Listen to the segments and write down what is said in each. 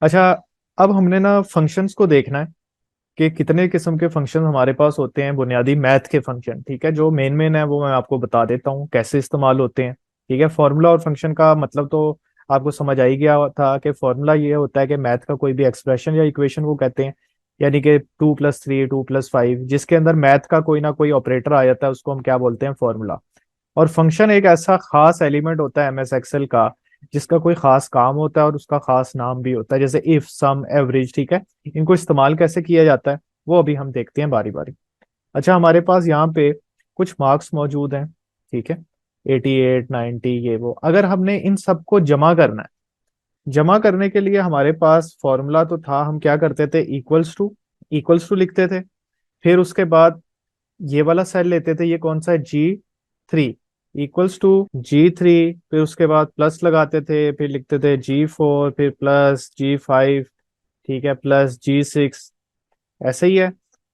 अच्छा, अब हमने ना फंक्शंस को देखना है कि कितने किस्म के फंक्शन हमारे पास होते हैं, बुनियादी मैथ के फंक्शन। ठीक है, जो मेन मेन है वो मैं आपको बता देता हूँ कैसे इस्तेमाल होते हैं। ठीक है, फॉर्मूला और फंक्शन का मतलब तो आपको समझ आ ही गया था कि फॉर्मूला ये होता है कि मैथ का कोई भी एक्सप्रेशन या इक्वेशन को कहते हैं, यानी कि 2+3 2+5, जिसके अंदर मैथ का कोई ना कोई ऑपरेटर आ जाता है उसको हम क्या बोलते हैं, फॉर्मूला। और फंक्शन एक ऐसा खास एलिमेंट होता है एमएस एक्सेल का, जिसका कोई खास काम होता है और उसका खास नाम भी होता है, जैसे इफ, सम, एवरेज। ठीक है, इनको इस्तेमाल कैसे किया जाता है वो अभी हम देखते हैं बारी बारी। अच्छा, हमारे पास यहाँ पे कुछ मार्क्स मौजूद हैं। ठीक है, 88 90 ये वो, अगर हमने इन सबको जमा करना है, जमा करने के लिए हमारे पास फॉर्मूला तो था, हम क्या करते थे, इक्वल्स टू लिखते थे। फिर उसके बाद ये वाला सेल लेते थे, ये कौन सा है, G3, इक्वल्स टू G3। फिर उसके बाद प्लस लगाते थे, फिर लिखते थे G4, फिर प्लस G5। ठीक है, प्लस G6, ऐसे ही है।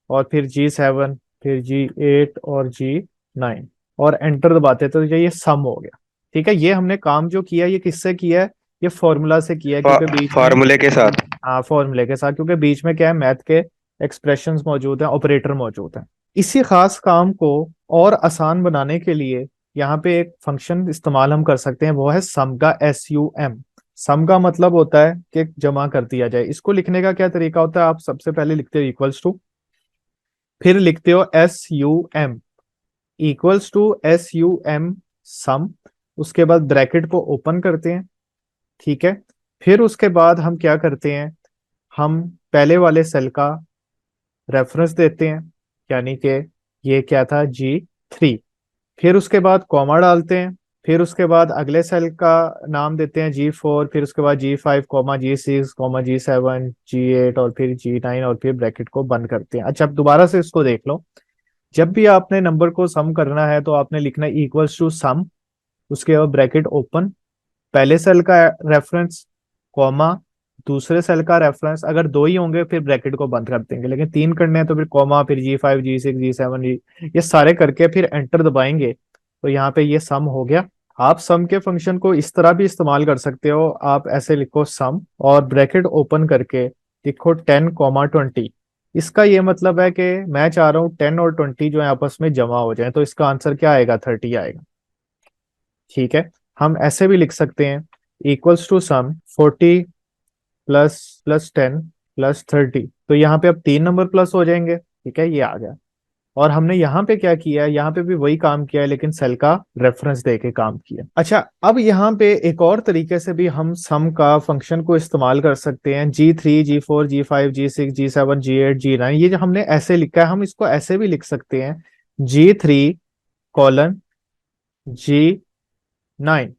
और फिर G7, फिर G8 और G9, और एंटर दबाते थे तो ये सम हो गया। ठीक है, ये हमने काम जो किया ये किससे किया है, ये फॉर्मूला से किया है, क्योंकि बीच में, फॉर्मूले के साथ। हाँ फॉर्मूले के साथ, क्योंकि बीच में क्या है, मैथ के एक्सप्रेशंस मौजूद हैं, ऑपरेटर मौजूद हैं। इसी खास काम को और आसान बनाने के लिए यहाँ पे एक फंक्शन इस्तेमाल हम कर सकते हैं, वो है सम का, SUM। सम का मतलब होता है कि जमा कर दिया जाए। इसको लिखने का क्या तरीका होता है, आप सबसे पहले लिखते हो इक्वल्स टू, फिर लिखते हो SUM, इक्वल्स टू SUM, सम। उसके बाद ब्रैकेट को ओपन करते हैं। ठीक है, फिर उसके बाद हम क्या करते हैं, हम पहले वाले सेल का रेफरेंस देते हैं, यानी कि ये क्या था, G3। फिर उसके बाद कॉमा डालते हैं। फिर उसके बाद अगले सेल का नाम देते हैं G4, फिर उसके बाद G5 comma G6 comma G7 G8 और फिर G9, और फिर ब्रैकेट को बंद करते हैं। अच्छा, अब दोबारा से इसको देख लो। जब भी आपने नंबर को सम करना है तो आपने लिखना है इक्वल्स टू सम, उसके बाद ब्रैकेट ओपन, पहले सेल का रेफरेंस, कॉमा, दूसरे सेल का रेफरेंस। अगर दो ही होंगे फिर ब्रैकेट को बंद कर देंगे, लेकिन तीन करने हैं तो फिर कॉमा, फिर G5 G6 G7 ये सारे करके फिर एंटर दबाएंगे, तो यहाँ पे ये सम हो गया। आप सम के फंक्शन को इस तरह भी इस्तेमाल कर सकते हो, आप ऐसे लिखो सम और ब्रैकेट ओपन करके लिखो 10, 20। इसका ये मतलब है कि मैं चाह रहा हूँ 10 और 20 जो है आपस में जमा हो जाए, तो इसका आंसर क्या आएगा, 30 आएगा। ठीक है, हम ऐसे भी लिख सकते हैं, equals to sum 40 plus plus 10 plus 30, तो यहाँ पे अब 3 नंबर प्लस हो जाएंगे। ठीक है, ये आ गया। और हमने यहाँ पे क्या किया है, यहाँ पे भी वही काम किया है, लेकिन सेल का रेफरेंस दे के काम किया। अच्छा, अब यहाँ पे एक और तरीके से भी हम सम का फंक्शन को इस्तेमाल कर सकते हैं, G3 G4 G5 G6 G7 G8 G9, ये जो हमने ऐसे लिखा है हम इसको ऐसे भी लिख सकते हैं, G3:G9।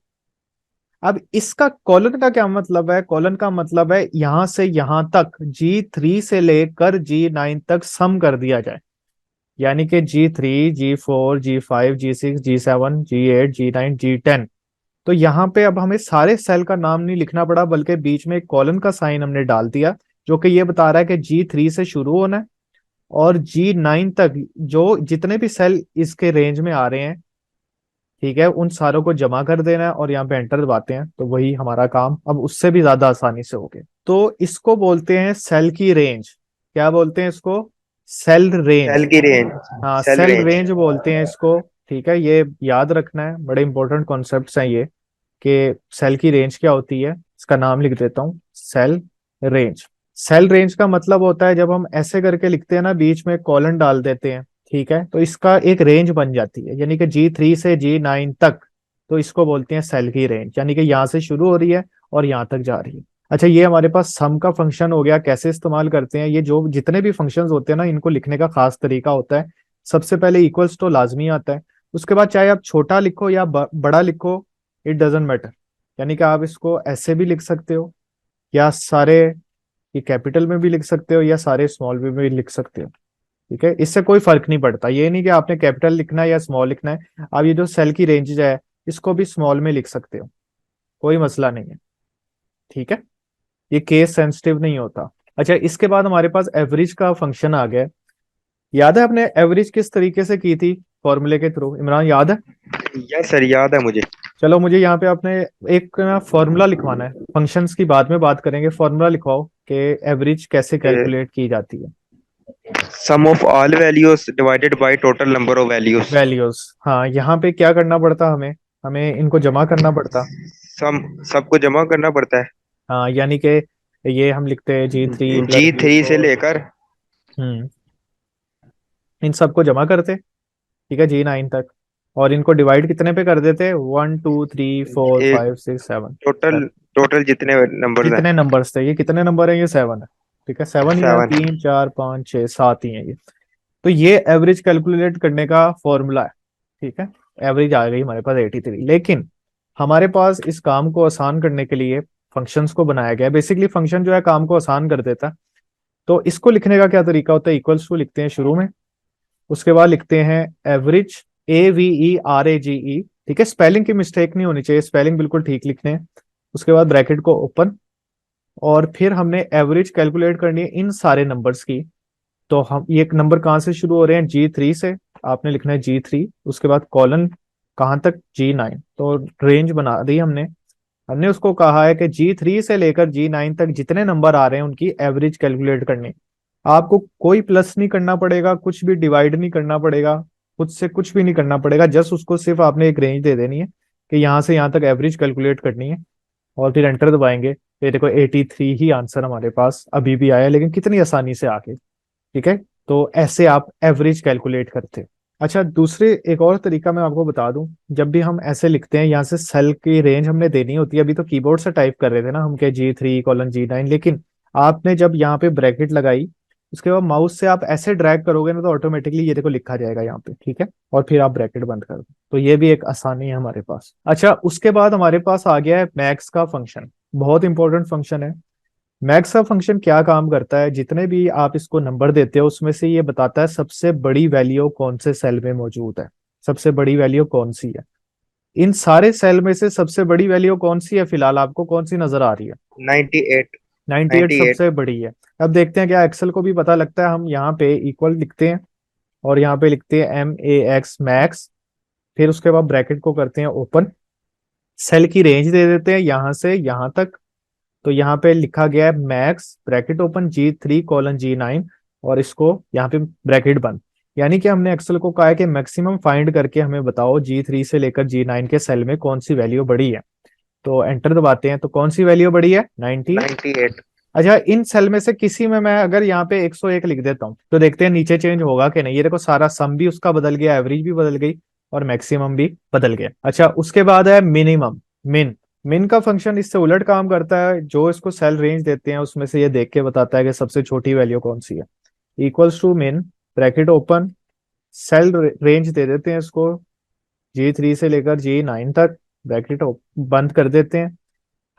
अब इसका कॉलन का क्या मतलब है, कॉलन का मतलब है यहां से यहां तक, G3 से लेकर G9 तक सम कर दिया जाए, यानी कि G3 G4 G5 G6 G7 G8 G9 G10। तो यहाँ पे अब हमें सारे सेल का नाम नहीं लिखना पड़ा, बल्कि बीच में एक कॉलन का साइन हमने डाल दिया, जो कि ये बता रहा है कि G3 से शुरू होना है और G9 तक जो जितने भी सेल इसके रेंज में आ रहे हैं, ठीक है, उन सारों को जमा कर देना है और यहाँ पे एंटर दबाते हैं, तो वही हमारा काम अब उससे भी ज्यादा आसानी से हो गया। तो इसको बोलते हैं सेल की रेंज। क्या बोलते हैं इसको, सेल रेंज। सेल की रेंज। हाँ, सेल सेल रेंज। रेंज बोलते हैं इसको। ठीक है, ये याद रखना है, बड़े इंपॉर्टेंट कॉन्सेप्ट्स हैं ये, कि सेल की रेंज क्या होती है। इसका नाम लिख देता हूँ, सेल रेंज। सेल रेंज का मतलब होता है जब हम ऐसे करके लिखते हैं ना, बीच में कॉलन डाल देते हैं, ठीक है, तो इसका एक रेंज बन जाती है, यानी कि G3 से G9 तक, तो इसको बोलते हैं सेल की रेंज, यानी कि यहाँ से शुरू हो रही है और यहाँ तक जा रही है। अच्छा, ये हमारे पास सम का फंक्शन हो गया, कैसे इस्तेमाल करते हैं, ये जो जितने भी फंक्शंस होते हैं ना, इनको लिखने का खास तरीका होता है। सबसे पहले इक्वल्स तो लाजमी आता है, उसके बाद चाहे आप छोटा लिखो या बड़ा लिखो, इट डजेंट मैटर। यानी कि आप इसको ऐसे भी लिख सकते हो, या सारे ये कैपिटल में भी लिख सकते हो, या सारे स्मॉल में भी लिख सकते हो। ठीक है, इससे कोई फर्क नहीं पड़ता, ये नहीं कि आपने कैपिटल लिखना है या स्मॉल लिखना है। आप ये जो सेल की रेंजेस है, इसको भी स्मॉल में लिख सकते हो, कोई मसला नहीं है। ठीक है, ये केस सेंसिटिव नहीं होता। अच्छा, इसके बाद हमारे पास एवरेज का फंक्शन आ गया है। याद है आपने एवरेज किस तरीके से की थी, फॉर्मूले के थ्रू, इमरान याद है। यस सर, याद है मुझे। चलो मुझे यहाँ पे आपने एक ना फॉर्मूला लिखवाना है, फंक्शंस की बाद में बात करेंगे, फॉर्मूला लिखवाओ कि एवरेज कैसे कैलकुलेट की जाती है। Sum of all values divided by total number of values. Values, हाँ यहाँ पे क्या करना पड़ता हमें, हमें इनको जमा करना पड़ता। सम, सबको जमा करना पड़ता है। हाँ यानी कि ये हम लिखते हैं G3 प्लस जी जी थ्री से फोर लेकर। हम्म इन सबको जमा करते, ठीक है, G9 तक। और इनको डिवाइड कितने पे कर देते, 1 2 3 4 5 6 7। टोटल, टोटल जितने नंबर्स हैं। जितने नंबर्स थे, ये कितने नंबर है, ये 7 है, ठीक है, 7 ही है, सेवन। 3 4 5 6 7 ही है ये। तो ये एवरेज कैलकुलेट करने का फॉर्मूला है, ठीक है। एवरेज आ गई हमारे पास 83, लेकिन हमारे पास इस काम को आसान करने के लिए फंक्शंस को बनाया गया है। बेसिकली फंक्शन जो है काम को आसान कर देता है। तो इसको लिखने का क्या तरीका होता है, इक्वल्स टू लिखते हैं शुरू में, उसके बाद लिखते हैं एवरेज, AVERAGE, ठीक है, स्पेलिंग की मिस्टेक नहीं होनी चाहिए, स्पेलिंग बिल्कुल ठीक लिखने हैं। उसके बाद ब्रैकेट को ओपन, और फिर हमने एवरेज कैलकुलेट करनी है इन सारे नंबर्स की। तो हम ये नंबर कहाँ से शुरू हो रहे हैं, G3 से, आपने लिखना है G3, उसके बाद कॉलन कहाँ तक, G9। तो रेंज बना दी हमने। हमने उसको कहा है कि G3 से लेकर G9 तक जितने नंबर आ रहे हैं उनकी एवरेज कैलकुलेट करनी। आपको कोई प्लस नहीं करना पड़ेगा, कुछ भी डिवाइड नहीं करना पड़ेगा, खुद से कुछ भी नहीं करना पड़ेगा, जस्ट उसको सिर्फ आपने एक रेंज दे देनी है कि यहाँ से यहाँ तक एवरेज कैलकुलेट करनी है, और फिर एंटर दबाएंगे। ये देखो 83 ही आंसर हमारे पास अभी भी आया, लेकिन कितनी आसानी से आके, ठीक है। तो ऐसे आप एवरेज कैलकुलेट करते। अच्छा, दूसरे एक और तरीका मैं आपको बता दूं, जब भी हम ऐसे लिखते हैं, यहाँ से सेल की रेंज हमने देनी होती है। अभी तो कीबोर्ड से टाइप कर रहे थे ना हम, के G3:G9, लेकिन आपने जब यहाँ पे ब्रैकेट लगाई, उसके बाद माउस से आप ऐसे ड्रैग करोगे ना, तो ऑटोमेटिकली ये देखो लिखा जाएगा यहाँ पे, ठीक है। और फिर आप ब्रैकेट बंद कर दो, तो ये भी एक आसानी है हमारे पास। अच्छा, उसके बाद हमारे पास आ गया है मैक्स का फंक्शन। बहुत इंपॉर्टेंट फंक्शन है। मैक्स का फंक्शन क्या काम करता है, जितने भी आप इसको नंबर देते हो उसमें से ये बताता है सबसे बड़ी वैल्यू कौन से सेल में मौजूद है, सबसे बड़ी वैल्यू कौन सी है। इन सारे सेल में से सबसे बड़ी वैल्यू कौन सी है, फिलहाल आपको कौन सी नजर आ रही है, 98। 98 98। सबसे बड़ी है। अब देखते हैं क्या एक्सेल को भी पता लगता है। हम यहाँ पे इक्वल लिखते हैं, और यहाँ पे लिखते हैं MAX मैक्स, फिर उसके बाद ब्रैकेट को करते हैं ओपन, सेल की रेंज दे देते हैं यहाँ से यहाँ तक। तो यहाँ पे लिखा गया है मैक्स, ब्रैकेट ओपन, G3:G9, और इसको यहाँ पे ब्रैकेट बंद। यानी कि हमने एक्सेल को कहा है कि मैक्सिमम फाइंड करके हमें बताओ G3 से लेकर G9 के सेल में कौन सी वैल्यू बड़ी है। तो एंटर दबाते हैं, तो कौन सी वैल्यू बड़ी है, 90। 98। अच्छा, इन सेल में से किसी में मैं अगर यहाँ पे 101 लिख देता हूँ, तो देखते हैं नीचे चेंज होगा कि नहीं। ये देखो सारा सम भी उसका बदल गया, एवरेज भी बदल गई, और मैक्सिमम भी बदल गया। अच्छा, उसके बाद है मिनिमम, मिन। मिन का फंक्शन इससे उलट काम करता है, जो इसको सेल रेंज देते हैं उसमें से ये देख के बताता है कि सबसे छोटी वैल्यू कौन सी है। इक्वल्स टू मिन, ब्रैकेट ओपन, सेल रेंज दे देते हैं इसको G3 से लेकर G9 तक, ब्रैकेट बंद कर देते हैं।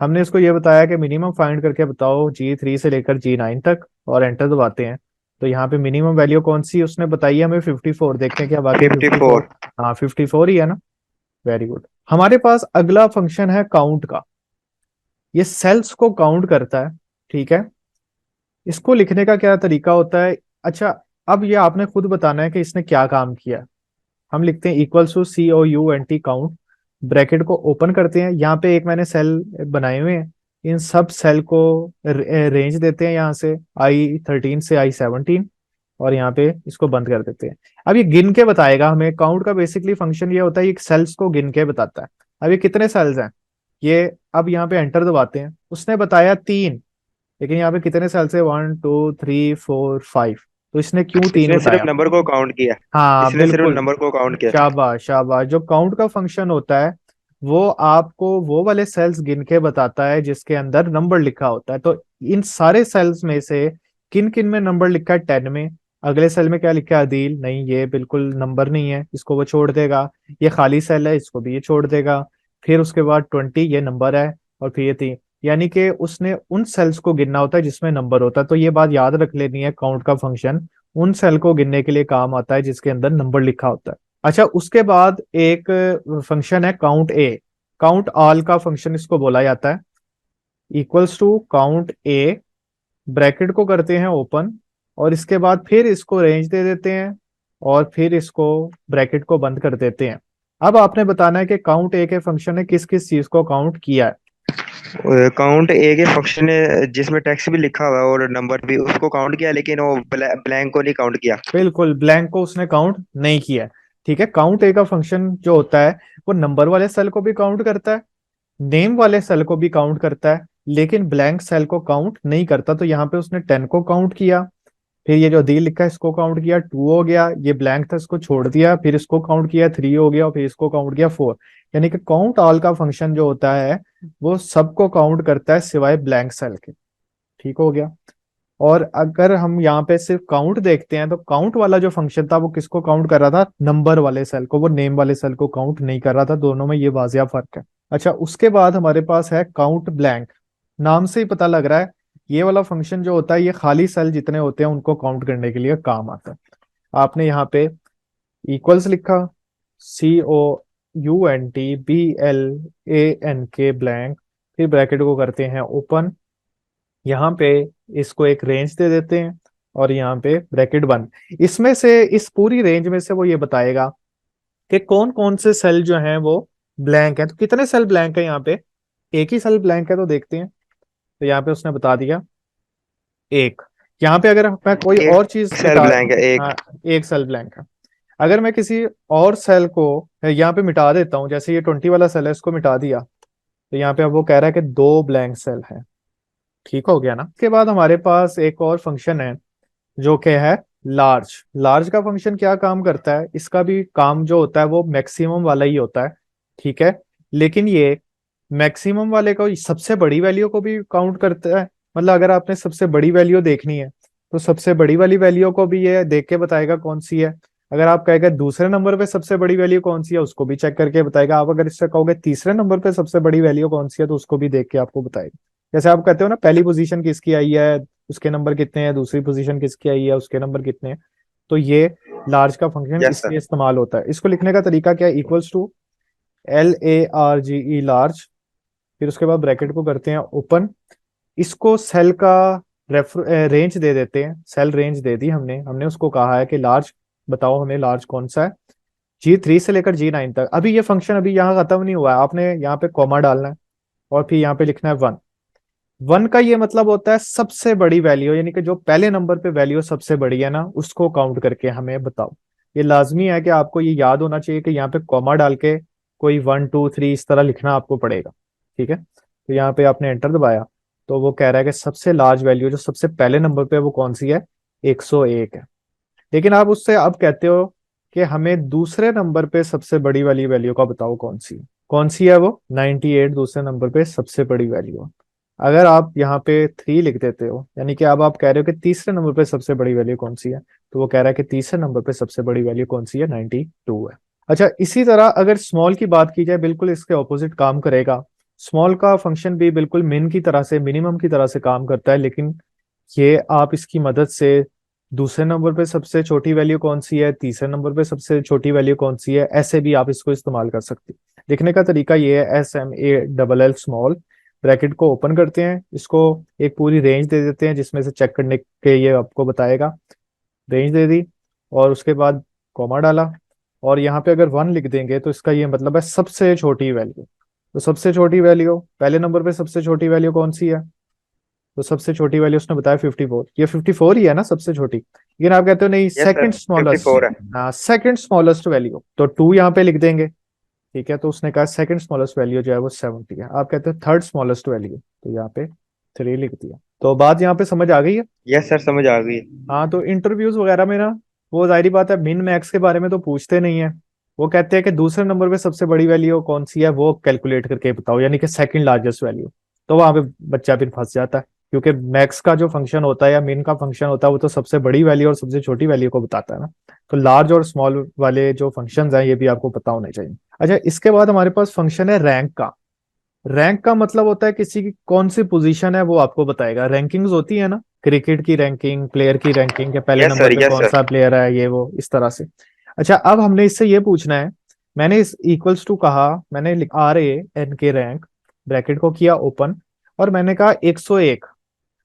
हमने इसको ये बताया कि मिनिमम फाइंड करके बताओ G3 से लेकर G9 तक, और एंटर दबाते हैं। तो यहाँ पे मिनिमम वैल्यू कौन सी उसने बताई है हमें, 54। देखते हैं क्या वाकई 54। 54। हाँ 54 ही है ना, वेरी गुड। हमारे पास अगला फंक्शन है काउंट का। ये सेल्स को काउंट करता है, ठीक है। इसको लिखने का क्या तरीका होता है, अच्छा, अब ये आपने खुद बताना है कि इसने क्या काम किया। हम लिखते हैं equals to COUNT count, bracket को ओपन करते हैं। यहाँ पे एक मैंने सेल बनाए हुए हैं, इन सब सेल को रेंज देते हैं यहाँ से I13 से I17, और यहाँ पे इसको बंद कर देते हैं। अब ये गिन के बताएगा हमें, काउंट का बेसिकली फंक्शन ये होता है, ये सेल्स को गिन के बताता है। अब ये कितने सेल्स हैं, ये अब यहाँ पे एंटर दबाते हैं, उसने बताया 3, लेकिन यहाँ पे कितने सेल्स है, 1 2 3 4 5। तो इसने क्यों 3 इसने सिर्फ बताया, नंबर को काउंट किया। हाँ इसने सिर्फ बिल्कुल, नंबर को काउंट किया। शाबाश शाबाश। जो काउंट का फंक्शन होता है वो आपको वो वाले सेल्स गिन के बताता है जिसके अंदर नंबर लिखा होता है। तो इन सारे सेल्स में से किन किन में नंबर लिखा है, 10 में। अगले सेल में क्या लिखा है, अदील, नहीं ये बिल्कुल नंबर नहीं है, इसको वो छोड़ देगा। ये खाली सेल है, इसको भी ये छोड़ देगा। फिर उसके बाद 20 ये नंबर है, और फिर ये 3। यानी कि उसने उन सेल्स को गिनना होता है जिसमें नंबर होता है। तो ये बात याद रख लेनी है, काउंट का फंक्शन उन सेल को गिनने के लिए काम आता है जिसके अंदर नंबर लिखा होता है। अच्छा, उसके बाद एक फंक्शन है काउंट ए, काउंट ऑल का फंक्शन इसको बोला जाता है। Equals to count A, bracket को करते हैं ओपन, और इसके बाद फिर इसको रेंज दे देते हैं, और फिर इसको ब्रैकेट को बंद कर देते हैं। अब आपने बताना है कि काउंट ए के फंक्शन ने किस किस चीज को काउंट किया है। काउंट ए के फंक्शन है जिसमें टेक्स्ट भी लिखा हुआ है और नंबर भी, उसको काउंट किया, लेकिन वो ब्लैंक को नहीं काउंट किया। बिल्कुल, ब्लैंक को उसने काउंट नहीं किया है। ठीक है, काउंट ए का फंक्शन जो होता है वो नंबर वाले सेल को भी काउंट करता है, नेम वाले सेल को भी काउंट करता है, लेकिन ब्लैंक सेल को काउंट नहीं करता। तो यहाँ पे उसने 10 को काउंट किया, फिर ये जो दी लिखा है इसको काउंट किया, 2 हो गया, ये ब्लैंक था इसको छोड़ दिया, फिर इसको काउंट किया, 3 हो गया, और फिर इसको काउंट किया, 4। यानी कि काउंट ऑल का फंक्शन जो होता है वो सबको काउंट करता है सिवाय ब्लैंक सेल के। ठीक हो गया। और अगर हम यहाँ पे सिर्फ काउंट देखते हैं तो काउंट वाला जो फंक्शन था वो किसको काउंट कर रहा था, नंबर वाले सेल को, वो नेम वाले सेल को काउंट नहीं कर रहा था। दोनों में ये वाजिया फर्क है। अच्छा, उसके बाद हमारे पास है काउंट ब्लैंक। नाम से ही पता लग रहा है ये वाला फंक्शन जो होता है ये खाली सेल जितने होते हैं उनको काउंट करने के लिए काम आता है। आपने यहाँ पे इक्वल्स लिखा, COUNTBLANK ब्लैंक, फिर ब्रैकेट को करते हैं ओपन, यहाँ पे इसको एक रेंज दे देते हैं, और यहाँ पे ब्रैकेट बंद। इसमें से, इस पूरी रेंज में से वो ये बताएगा कि कौन कौन से सेल जो हैं वो ब्लैंक है। तो कितने सेल ब्लैंक है यहाँ पे, एक ही सेल ब्लैंक है, तो देखते हैं। तो यहाँ पे उसने बता दिया एक। यहाँ पे अगर मैं कोई और चीज एक सेल मिटा, ब्लैंक है, एक। हाँ, एक सेल ब्लैंक है। अगर मैं किसी और सेल को यहाँ पे मिटा देता हूँ, जैसे ये 20 वाला सेल है इसको मिटा दिया, तो यहाँ पे अब वो कह रहा है कि दो ब्लैंक सेल है। ठीक हो गया ना। उसके बाद हमारे पास एक और फंक्शन है जो कि है लार्ज। लार्ज का फंक्शन क्या काम करता है, इसका भी काम जो होता है वो मैक्सिमम वाला ही होता है। ठीक है, लेकिन ये मैक्सिमम वाले को सबसे बड़ी वैल्यू को भी काउंट करता है। मतलब अगर आपने सबसे बड़ी वैल्यू देखनी है तो सबसे बड़ी वाली वैल्यू को भी ये देख के बताएगा कौन सी है। अगर आप कहेगा दूसरे नंबर पे सबसे बड़ी वैल्यू कौन सी है उसको भी चेक करके बताएगा। आप अगर इससे कहोगे तीसरे नंबर पे सबसे बड़ी वैल्यू कौन सी है तो उसको भी देख के आपको बताएगा। जैसे आप कहते हो ना पहली पोजीशन किसकी आई है, उसके नंबर कितने हैं, दूसरी पोजीशन किसकी आई है, उसके नंबर कितने हैं। तो ये लार्ज का फंक्शन यस इसलिए सर। इस्तेमाल होता है। इसको लिखने का तरीका क्या है, इक्वल्स टू LARGE लार्ज, फिर उसके बाद ब्रैकेट को करते हैं ओपन, इसको सेल का रेफर रेंज दे देते हैं। सेल रेंज दे दी हमने हमने उसको कहा है कि लार्ज बताओ हमें लार्ज कौन सा है, G3 से लेकर G9 तक। अभी ये फंक्शन अभी यहाँ खत्म नहीं हुआ है, आपने यहाँ पे कॉमा डालना है और फिर यहाँ पे लिखना है 1। 1 का ये मतलब होता है सबसे बड़ी वैल्यू, यानी कि जो पहले नंबर पे वैल्यू सबसे बड़ी है ना उसको काउंट करके हमें बताओ। ये लाजमी है कि आपको ये याद होना चाहिए कि यहाँ पे कॉमा डाल के कोई 1 2 3 इस तरह लिखना आपको पड़ेगा। ठीक है, तो यहाँ पे आपने एंटर दबाया तो वो कह रहा है कि सबसे लार्ज वैल्यू जो सबसे पहले नंबर पे है वो कौन सी है, 101 है। लेकिन आप उससे अब कहते हो कि हमें दूसरे नंबर पे सबसे बड़ी वाली वैल्यू का बताओ कौन सी है वो, 98 दूसरे नंबर पे सबसे बड़ी वैल्यू है। अगर आप यहाँ पे 3 लिख देते हो, यानी कि अब आप कह रहे हो कि तीसरे नंबर पे सबसे बड़ी वैल्यू कौन सी है, तो वो कह रहा है कि तीसरे नंबर पे सबसे बड़ी वैल्यू कौन सी है, 92 है। अच्छा, इसी तरह अगर स्मॉल की बात की जाए बिल्कुल इसके ऑपोजिट काम करेगा। स्मॉल का फंक्शन भी बिल्कुल मिन की तरह से, मिनिमम की तरह से काम करता है, लेकिन ये आप इसकी मदद से दूसरे नंबर पे सबसे छोटी वैल्यू कौन सी है, तीसरे नंबर पे सबसे छोटी वैल्यू कौन सी है, ऐसे भी आप इसको इस्तेमाल कर सकते हैं। लिखने का तरीका ये है, SMALL स्मॉल, ब्रैकेट को ओपन करते हैं, इसको एक पूरी रेंज दे देते हैं जिसमें से चेक करने के ये आपको बताएगा। रेंज दे दी और उसके बाद कॉमा डाला, और यहाँ पे अगर 1 लिख देंगे तो इसका ये मतलब है सबसे छोटी वैल्यू। तो सबसे छोटी वैल्यू पहले नंबर पे सबसे छोटी वैल्यू कौन सी है, तो सबसे छोटी वैल्यू उसने बताया 54। ये 54 ही है ना सबसे छोटी, लेकिन आप कहते हो नहीं यस सर, सेकंड स्मॉलेस्ट। 54 है। हाँ, सेकंड स्मॉलेस्ट वैल्यू, तो 2 यहाँ पे लिख देंगे। ठीक है, तो उसने कहा सेकंड स्मॉलेस्ट वैल्यू जो है वो 70 है। आप कहते हो थर्ड स्मॉलेस्ट वैल्यू, तो यहाँ पे 3 लिख दिया। तो बात यहाँ पे समझ आ गई है। यस सर, समझ आ गई। हाँ, तो इंटरव्यूज वगैरह में ना वो जाहिर बात है मिन मैक्स के बारे में तो पूछते नहीं है। वो कहते हैं कि दूसरे नंबर पे सबसे बड़ी वैल्यू कौन सी है वो कैलकुलेट करके बताओ, यानी कि सेकंड लार्जेस्ट वैल्यू। तो वहां पे बच्चा फिर फंस जाता है, क्योंकि मैक्स का जो फंक्शन होता है या मिन का फंक्शन होता है वो तो सबसे बड़ी वैल्यू और सबसे छोटी वैल्यू को बताता है ना। तो लार्ज और स्मॉल वाले जो फंक्शंस हैं ये भी आपको पता होने चाहिए। अच्छा, इसके बाद हमारे पास फंक्शन है रैंक का। रैंक का मतलब होता है किसी की कौन सी पोजीशन है वो आपको बताएगा। रैंकिंग्स होती है ना, क्रिकेट की रैंकिंग, प्लेयर की रैंकिंग, के पहले यस नंबर सर, पे यस कौन सर। सा प्लेयर है, ये वो इस तरह से। अच्छा, अब हमने इससे ये पूछना है, मैंने इस इक्वल्स टू कहा, मैंने RAN के रैंक, ब्रैकेट को किया ओपन, और मैंने कहा 101,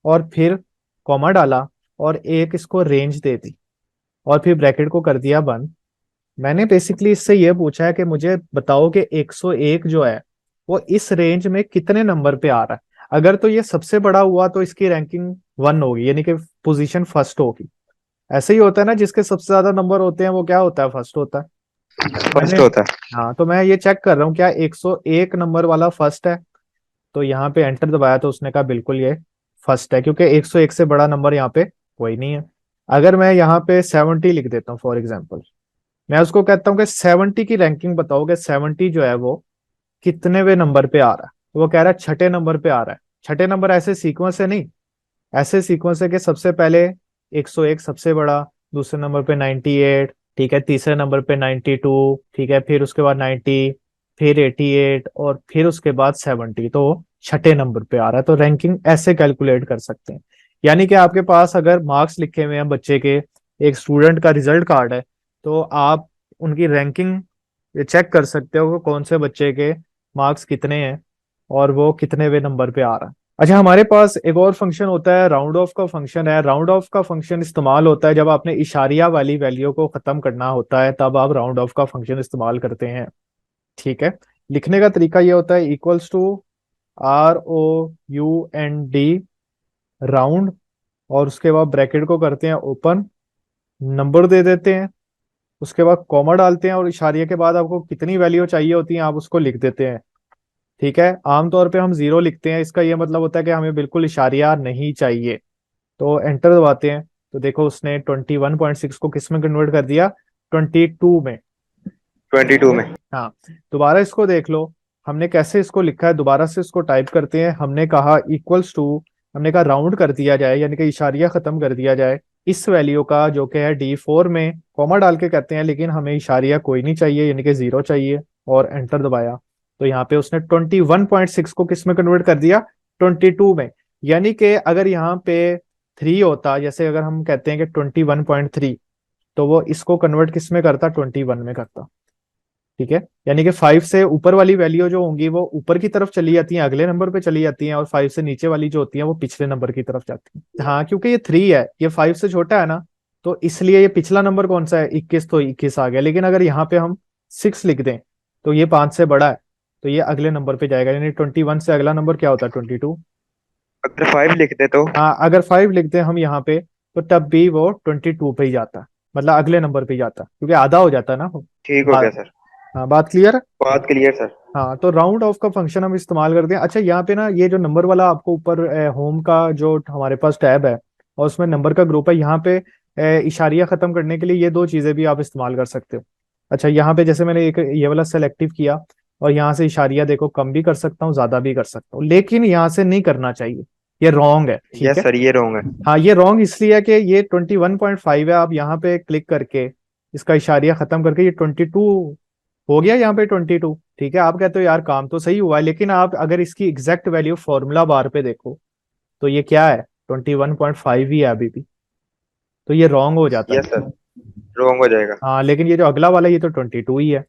और फिर कॉमा डाला और एक इसको रेंज दे दी, और फिर ब्रैकेट को कर दिया बंद। मैंने बेसिकली इससे ये पूछा है कि मुझे बताओ कि 101 जो है वो इस रेंज में कितने नंबर पे आ रहा है। अगर तो ये सबसे बड़ा हुआ तो इसकी रैंकिंग 1 होगी, यानी कि पोजीशन फर्स्ट होगी। ऐसे ही होता है ना, जिसके सबसे ज्यादा नंबर होते हैं वो क्या होता है, फर्स्ट होता है। मैंने फर्स्ट होता है। हाँ, तो मैं ये चेक कर रहा हूँ क्या 101 नंबर वाला फर्स्ट है। तो यहाँ पे एंटर दबाया तो उसने कहा बिल्कुल ये फर्स्ट है, क्योंकि 101 से बड़ा नंबर यहाँ पे कोई नहीं है। अगर मैं यहाँ पे 70 लिख देता हूँ फॉर एग्जाम्पल, मैं उसको कहता हूँ कि 70 की रैंकिंग बताओ कि 70 जो है वो कितनेवे नंबर पे आ रहा है। तो वो कह रहा है छठे नंबर पे आ रहा है। छठे नंबर ऐसे सीक्वेंस है नहीं, ऐसे सीक्वेंस है कि सबसे पहले 101 सबसे बड़ा, दूसरे नंबर पे 98, ठीक है, तीसरे नंबर पे 92, ठीक है, फिर उसके बाद 90, फिर 88 और फिर उसके बाद 70। तो छठे नंबर पे आ रहा है। तो रैंकिंग ऐसे कैलकुलेट कर सकते हैं। यानी कि आपके पास अगर मार्क्स लिखे हुए हैं बच्चे के, एक स्टूडेंट का रिजल्ट कार्ड है, तो आप उनकी रैंकिंग चेक कर सकते हो कि कौन से बच्चे के मार्क्स कितने हैं और वो कितने नंबर पे आ रहा है। अच्छा, हमारे पास एक और फंक्शन होता है, राउंड ऑफ का फंक्शन है। राउंड ऑफ का फंक्शन इस्तेमाल होता है जब आपने इशारिया वाली वैल्यू को खत्म करना होता है, तब आप राउंड ऑफ का फंक्शन इस्तेमाल करते हैं। ठीक है। लिखने का तरीका ये होता है, इक्वल्स टू ROUND, राउंड, और उसके बाद ब्रैकेट को करते हैं ओपन, नंबर दे देते हैं, उसके बाद कॉमा डालते हैं और इशारिया के बाद आपको कितनी वैल्यू चाहिए होती है आप उसको लिख देते हैं। ठीक है। आमतौर पे हम 0 लिखते हैं, इसका ये मतलब होता है कि हमें बिल्कुल इशारिया नहीं चाहिए। तो एंटर दबाते हैं तो देखो उसने 21.6 को किस में कन्वर्ट कर दिया, 22 में। 22 में। हाँ, दोबारा इसको देख लो, हमने कैसे इसको लिखा है, दोबारा से इसको टाइप करते हैं। हमने कहा इक्वल्स टू, हमने कहा राउंड कर दिया जाए, यानी कि इशारिया खत्म कर दिया जाए इस वैल्यू का जो कि है D4 में, कॉमा डाल के कहते हैं, लेकिन हमें इशारिया कोई नहीं चाहिए, यानी कि 0 चाहिए। और एंटर दबाया तो यहाँ पे उसने 21.6 को किस में कन्वर्ट कर दिया, 22 में। यानी कि अगर यहाँ पे 3 होता, जैसे अगर हम कहते हैं कि 21.3, तो वो इसको कन्वर्ट किस में करता, 21 में करता। ठीक है। यानी कि 5 से ऊपर वाली वैल्यू जो होंगी वो ऊपर की तरफ चली जाती हैं, अगले नंबर पे चली जाती हैं, और 5 से नीचे वाली जो होती हैं वो पिछले नंबर की तरफ जाती हैं। हाँ, क्योंकि ये 3 है, ये 5 से छोटा है ना, तो इसलिए ये पिछला नंबर कौन सा है, 21, तो 21 आ गया। लेकिन अगर यहाँ पे हम 6 लिख दें तो ये 5 से बड़ा है, तो ये अगले नंबर पे जाएगा, यानी 21 से अगला नंबर क्या होता है, 22। अगर 5 लिखते तो। हाँ, अगर 5 लिख दें हम यहाँ पे तो तब भी वो 22 पे ही जाता है, मतलब अगले नंबर पे ही जाता है, क्योंकि आधा हो जाता है ना वो। ठीक हो गया बात, सर। हाँ, बात क्लियर है। बात क्लियर सर। हाँ, तो राउंड ऑफ का फंक्शन हम इस्तेमाल करते हैं। अच्छा, यहाँ पे ना ये जो नंबर वाला आपको ऊपर होम का जो हमारे पास टैब है और उसमें नंबर का ग्रुप है, यहाँ पे इशारिया खत्म करने के लिए ये दो चीजें भी आप इस्तेमाल कर सकते हो। अच्छा, यहाँ पे जैसे मैंने एक ये वाला सेलेक्टिव किया और यहाँ से इशारिया देखो कम भी कर सकता हूँ, ज्यादा भी कर सकता हूँ, लेकिन यहाँ से नहीं करना चाहिए, ये रॉन्ग है। ठीक यस है। सर, ये रॉन्ग है। हाँ, ये रॉन्ग इसलिए है कि ये 21.5 है, आप यहाँ पे क्लिक करके इसका इशारिया खत्म करके ये 22 हो गया, यहाँ पे 22। ठीक है, आप कहते हो यार काम तो सही हुआ है, लेकिन आप अगर इसकी एग्जैक्ट वैल्यू फॉर्मूला बार पे देखो तो ये क्या है, 21.5 ही है अभी भी। तो ये रॉन्ग हो जाता यस है। सर, रॉन्ग हो जाएगा। हाँ, लेकिन ये जो अगला वाला ये तो 22 ही है।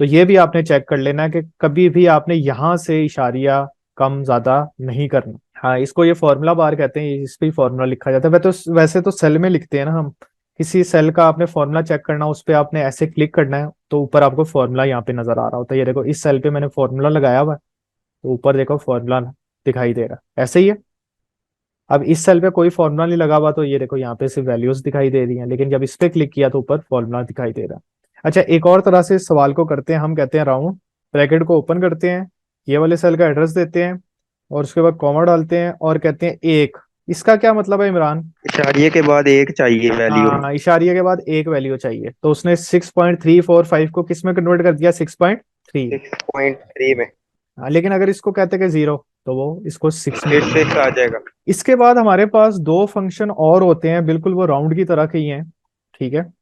तो ये भी आपने चेक कर लेना है कि कभी भी आपने यहाँ से इशारिया कम ज्यादा नहीं करना। हाँ, इसको ये फॉर्मूला बार कहते हैं, इस पे फॉर्मूला लिखा जाता है। वैसे तो सेल में लिखते हैं ना हम, किसी सेल का आपने फॉर्मूला चेक करना, उस पे आपने ऐसे क्लिक करना है तो ऊपर आपको फॉर्मूला यहाँ पे नजर आ रहा होता है। ये देखो इस सेल पे मैंने फॉर्मूला लगाया हुआ है, तो ऊपर देखो फॉर्मूला दिखाई दे रहा है, ऐसे ही है। अब इस सेल पे कोई फॉर्मूला नहीं लगा हुआ तो ये देखो यहाँ पे सिर्फ वैल्यूज दिखाई दे रही हैं, लेकिन जब इस पे क्लिक किया तो ऊपर फॉर्मूला दिखाई दे रहा है। अच्छा, एक और तरह से इस सवाल को करते हैं, हम कहते हैं राउंड, ब्रैकेट को ओपन करते हैं, ये वाले सेल का एड्रेस देते हैं और उसके बाद कॉमा डालते हैं और कहते हैं एक। इसका क्या मतलब है इमरान। इशारिये के बाद एक चाहिए वैल्यू। हाँ, इशारिया के बाद एक वैल्यू चाहिए, तो उसने 6.345 को किस में कन्वर्ट कर दिया, 6.3। 6.3 में। हाँ, लेकिन अगर इसको कहते हैं कि 0 तो वो इसको 6 में फिर convert। 6 आ जाएगा। इसके बाद हमारे पास दो फंक्शन और होते हैं, बिल्कुल वो राउंड की तरह के ही हैं। ठीक है।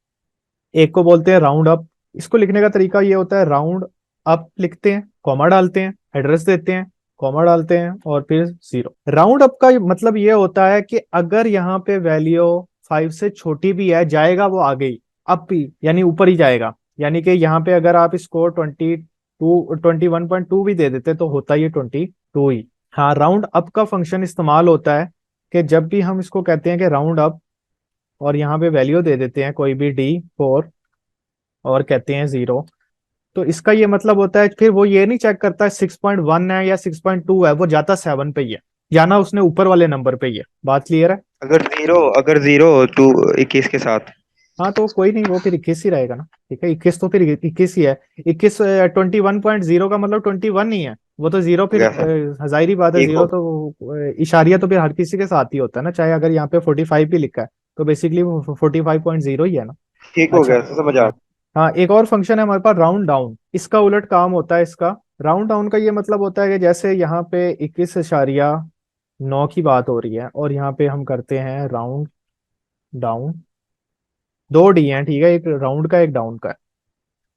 एक को बोलते हैं राउंड अप। इसको लिखने का तरीका ये होता है, राउंड अप लिखते हैं, कॉमा डालते हैं, एड्रेस देते हैं, कॉमा डालते हैं और फिर 0। राउंड अप का मतलब ये होता है कि अगर यहाँ पे वैल्यू 5 से छोटी भी है, जाएगा वो आगे ही, अप ही, यानी ऊपर ही जाएगा। यानी कि यहाँ पे अगर आप इसको 21.2 भी दे देते तो होता ही 22 ही। हाँ, राउंड अप का फंक्शन इस्तेमाल होता है कि जब भी हम इसको कहते हैं कि राउंड अप और यहाँ पे वैल्यू दे देते हैं कोई भी D4, और कहते हैं 0। तो इसका ये मतलब होता है फिर वो ये नहीं चेक करता है 6.1 है या 6.2 है, वो जाता 7 पे ही है, जाना उसने ऊपर वाले नंबर पे ही है। बात क्लियर है? अगर जीरो टू 21 के साथ। हाँ तो कोई नहीं, वो फिर 21 ही रहेगा ना। ठीक है, 21 तो फिर 21 ही है। 21 21.0 का मतलब 21 ही है, वो तो जीरो हो फिर गया सर। जाहिर बात है, ठीक जीरो हो तो इशारिया तो फिर हर किसी के साथ ही होता है ना, चाहे अगर यहाँ पे 45 भी लिखा है तो बेसिकली वो 45.0 ही है ना। ठीक हो अच्छा। गया सर, समझ आ। हाँ, एक और फंक्शन है हमारे पास राउंड डाउन, इसका उलट काम होता है इसका। राउंड डाउन का ये मतलब होता है कि जैसे यहाँ पे 21.9 की बात हो रही है और यहाँ पे हम करते हैं राउंड डाउन, दो डी हैं, ठीक है, एक राउंड का एक डाउन का है,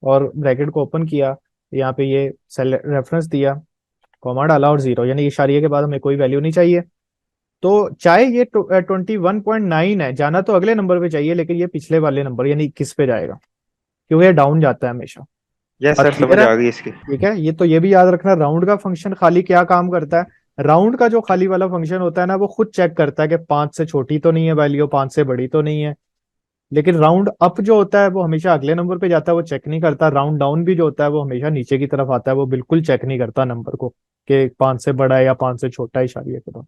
और ब्रैकेट को ओपन किया, यहाँ पे ये सेल रेफरेंस दिया, कॉमा डाला और 0, यानी इशारिये के बाद हमें कोई वैल्यू नहीं चाहिए। तो चाहे ये 21.9 है, जाना तो अगले नंबर पे चाहिए, लेकिन ये पिछले वाले नंबर यानी 21 पे जाएगा, क्योंकि ये डाउन जाता है हमेशा। यस बात सर, क्लियर समझ है? आ गई इसकी। ठीक है, ये तो ये भी याद रखना, राउंड का फंक्शन खाली क्या काम करता है, राउंड का जो खाली वाला फंक्शन होता है ना, वो खुद चेक करता है कि 5 से छोटी तो नहीं है वैल्यू, 5 से बड़ी तो नहीं है। लेकिन राउंड अप जो होता है वो हमेशा अगले नंबर पे जाता है, वो चेक नहीं करता। राउंड डाउन भी जो होता है वो हमेशा नीचे की तरफ आता है, वो बिल्कुल चेक नहीं करता नंबर को कि 5 से बड़ा है या 5 से छोटा है इशारिया के बाद।